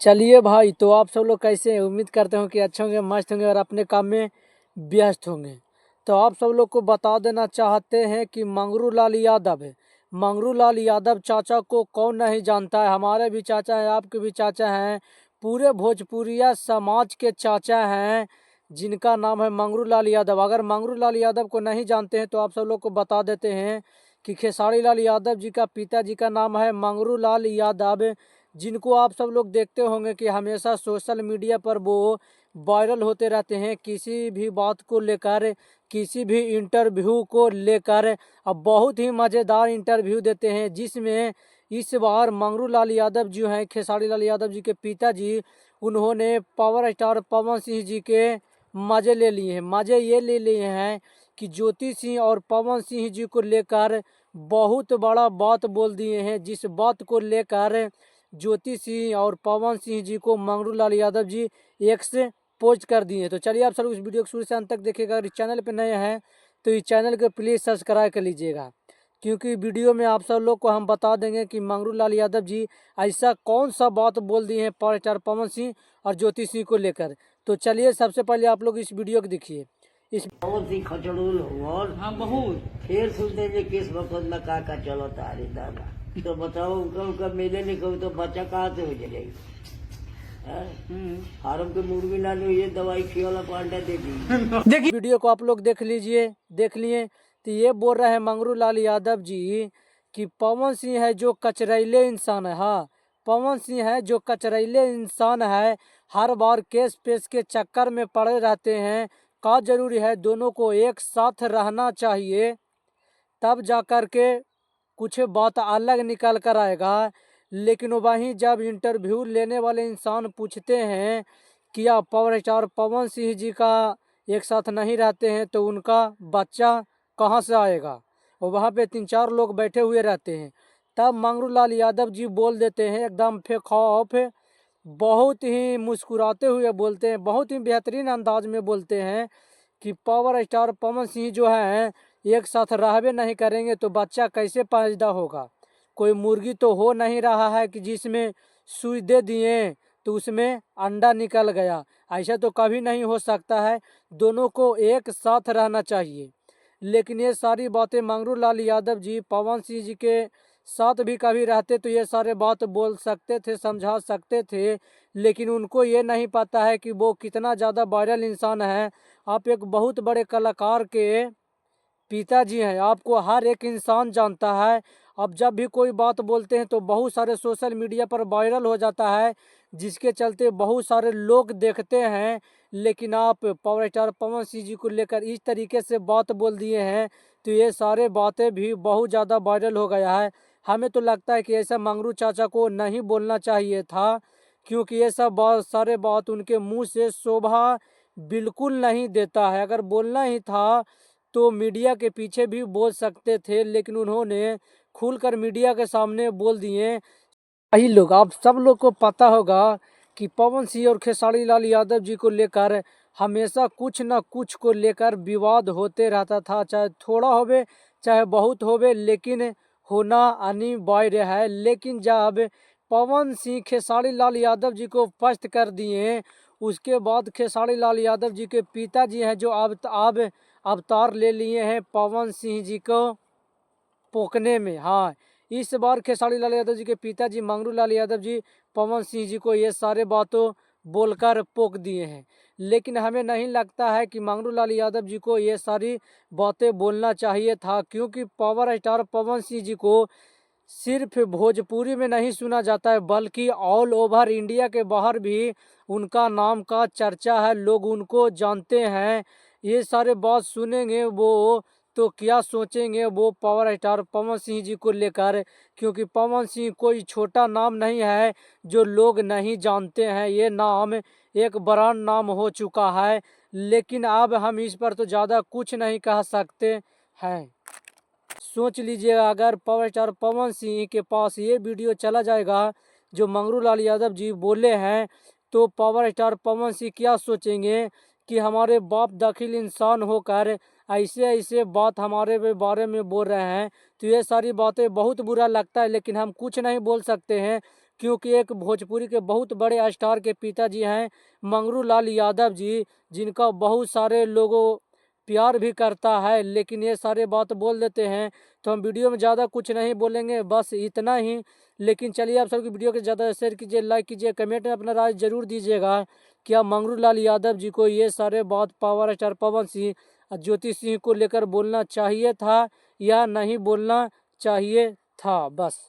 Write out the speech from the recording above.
चलिए भाई, तो आप सब लोग कैसे हैं? उम्मीद करते हो कि अच्छे होंगे, मस्त होंगे और अपने काम में व्यस्त होंगे। तो आप सब लोग को बता देना चाहते हैं कि मंगरू लाल यादव है। मंगरू लाल यादव चाचा को कौन नहीं जानता है। हमारे भी चाचा हैं, आपके भी चाचा हैं, पूरे भोजपुरिया समाज के चाचा हैं, जिनका नाम है मंगरू लाल यादव। अगर मंगरू लाल यादव को नहीं जानते हैं तो आप सब लोग को बता देते हैं कि खेसारी लाल यादव जी का पिताजी का नाम है मंगरू लाल यादव, जिनको आप सब लोग देखते होंगे कि हमेशा सोशल मीडिया पर वो वायरल होते रहते हैं किसी भी बात को लेकर, किसी भी इंटरव्यू को लेकर। अब बहुत ही मज़ेदार इंटरव्यू देते हैं, जिसमें इस बार मंगरू लाल यादव जो हैं, खेसारी लाल यादव जी के पिताजी, उन्होंने पावर स्टार पवन सिंह जी के मज़े ले लिए हैं। मज़े ये ले लिए हैं कि ज्योति सिंह और पवन सिंह जी को लेकर बहुत बड़ा बात बोल दिए हैं, जिस बात को लेकर ज्योति सिंह और पवन सिंह जी को मंगरू लाल यादव जी एक्स पोस्ट कर दिए। तो चलिए आप सब इस वीडियो को शुरू से अंत तक देखिएगा। अगर इस चैनल पर नए हैं तो इस चैनल को प्लीज़ सब्सक्राइब कर लीजिएगा, क्योंकि वीडियो में आप सब लोग को हम बता देंगे कि मंगरू लाल यादव जी ऐसा कौन सा बात बोल दिए हैं पावर स्टार पवन सिंह और ज्योति सिंह को लेकर। तो चलिए सबसे पहले आप लोग इस वीडियो को देखिए। इस बहुत ही खचड़ूल हो और हाँ बहुत फिर सुनते हैं किस वक्त में का चलो तारी दादा। तो बताओ उनका मेले नहीं कहूँ तो बच्चा कहाँ से हो जाएगी। फार्म के मुर्गी ना लो, ये दवाई खियोला पांडा दे दी। देखिए वीडियो को आप लोग देख लीजिए, देख लिए। तो ये बोल रहे हैं मंगरू लाल यादव जी कि पवन सिंह है जो कचरैले इंसान है। हाँ, पवन सिंह है जो कचरैले इंसान है, हर बार केस पेश के चक्कर में पड़े रहते हैं। का जरूरी है दोनों को एक साथ रहना चाहिए, तब जा कर के कुछ बात अलग निकल कर आएगा। लेकिन वहीं जब इंटरव्यू लेने वाले इंसान पूछते हैं कि आप पावर स्टार पवन सिंह जी का एक साथ नहीं रहते हैं तो उनका बच्चा कहाँ से आएगा, और वहाँ पे 3-4 लोग बैठे हुए रहते हैं। तब मंगरू लाल यादव जी बोल देते हैं एकदम फेखौफ, बहुत ही मुस्कुराते हुए बोलते हैं, बहुत ही बेहतरीन अंदाज में बोलते हैं कि पावर स्टार पवन सिंह जो है एक साथ रहबे नहीं करेंगे तो बच्चा कैसे पैदा होगा। कोई मुर्गी तो हो नहीं रहा है कि जिसमें सुई दे दिए तो उसमें अंडा निकल गया। ऐसा तो कभी नहीं हो सकता है, दोनों को एक साथ रहना चाहिए। लेकिन ये सारी बातें मंगरू लाल यादव जी पवन सिंह जी के साथ भी कभी रहते तो ये सारे बात बोल सकते थे, समझा सकते थे। लेकिन उनको ये नहीं पता है कि वो कितना ज़्यादा वायरल इंसान है। आप एक बहुत बड़े कलाकार के पिताजी हैं, आपको हर एक इंसान जानता है। अब जब भी कोई बात बोलते हैं तो बहुत सारे सोशल मीडिया पर वायरल हो जाता है, जिसके चलते बहुत सारे लोग देखते हैं। लेकिन आप पावर स्टार पवन सिंह जी को लेकर इस तरीके से बात बोल दिए हैं तो ये सारे बातें भी बहुत ज़्यादा वायरल हो गया है। हमें तो लगता है कि ऐसा मंगरू चाचा को नहीं बोलना चाहिए था, क्योंकि ये सब बात सारे बात उनके मुंह से शोभा बिल्कुल नहीं देता है। अगर बोलना ही था तो मीडिया के पीछे भी बोल सकते थे, लेकिन उन्होंने खुलकर मीडिया के सामने बोल दिए। वही लोग, आप सब लोग को पता होगा कि पवन सिंह और खेसारी लाल यादव जी को लेकर हमेशा कुछ न कुछ को लेकर विवाद होते रहता था, चाहे थोड़ा होवे चाहे बहुत होवे, लेकिन होना अनिवार्य है। लेकिन जब पवन सिंह खेसारी लाल यादव जी को पस्त कर दिए, उसके बाद खेसारी लाल यादव जी के पिताजी हैं जो अब अवतार ले लिए हैं पवन सिंह जी को पोकने में। हाँ, इस बार खेसारी लाल यादव जी के पिताजी मंगरू लाल यादव जी पवन सिंह जी को ये सारे बातों बोलकर पोक दिए हैं। लेकिन हमें नहीं लगता है कि मंगरू लाल यादव जी को ये सारी बातें बोलना चाहिए था, क्योंकि पावर स्टार पवन सिंह जी को सिर्फ भोजपुरी में नहीं सुना जाता है, बल्कि ऑल ओवर इंडिया के बाहर भी उनका नाम का चर्चा है, लोग उनको जानते हैं। ये सारे बात सुनेंगे वो तो क्या सोचेंगे वो पावर स्टार पवन सिंह जी को लेकर, क्योंकि पवन सिंह कोई छोटा नाम नहीं है जो लोग नहीं जानते हैं। ये नाम एक बड़ा नाम हो चुका है। लेकिन अब हम इस पर तो ज़्यादा कुछ नहीं कह सकते हैं। सोच लीजिएगा, अगर पावर स्टार पवन सिंह के पास ये वीडियो चला जाएगा जो मंगरू लाल यादव जी बोले हैं, तो पावर स्टार पवन सिंह क्या सोचेंगे कि हमारे बाप दाखिल इंसान होकर ऐसे ऐसे बात हमारे बारे में बोल रहे हैं। तो ये सारी बातें बहुत बुरा लगता है, लेकिन हम कुछ नहीं बोल सकते हैं। क्योंकि एक भोजपुरी के बहुत बड़े स्टार के पिताजी हैं मंगरू लाल यादव जी, जिनका बहुत सारे लोगों प्यार भी करता है, लेकिन ये सारे बात बोल देते हैं। तो हम वीडियो में ज़्यादा कुछ नहीं बोलेंगे, बस इतना ही। लेकिन चलिए आप सबकी वीडियो को ज़्यादा शेयर कीजिए, लाइक कीजिए, कमेंट में अपना राय जरूर दीजिएगा। क्या मंगरू लाल यादव जी को ये सारे बात पावर स्टार पवन सिंह और ज्योति सिंह को लेकर बोलना चाहिए था या नहीं बोलना चाहिए था? बस।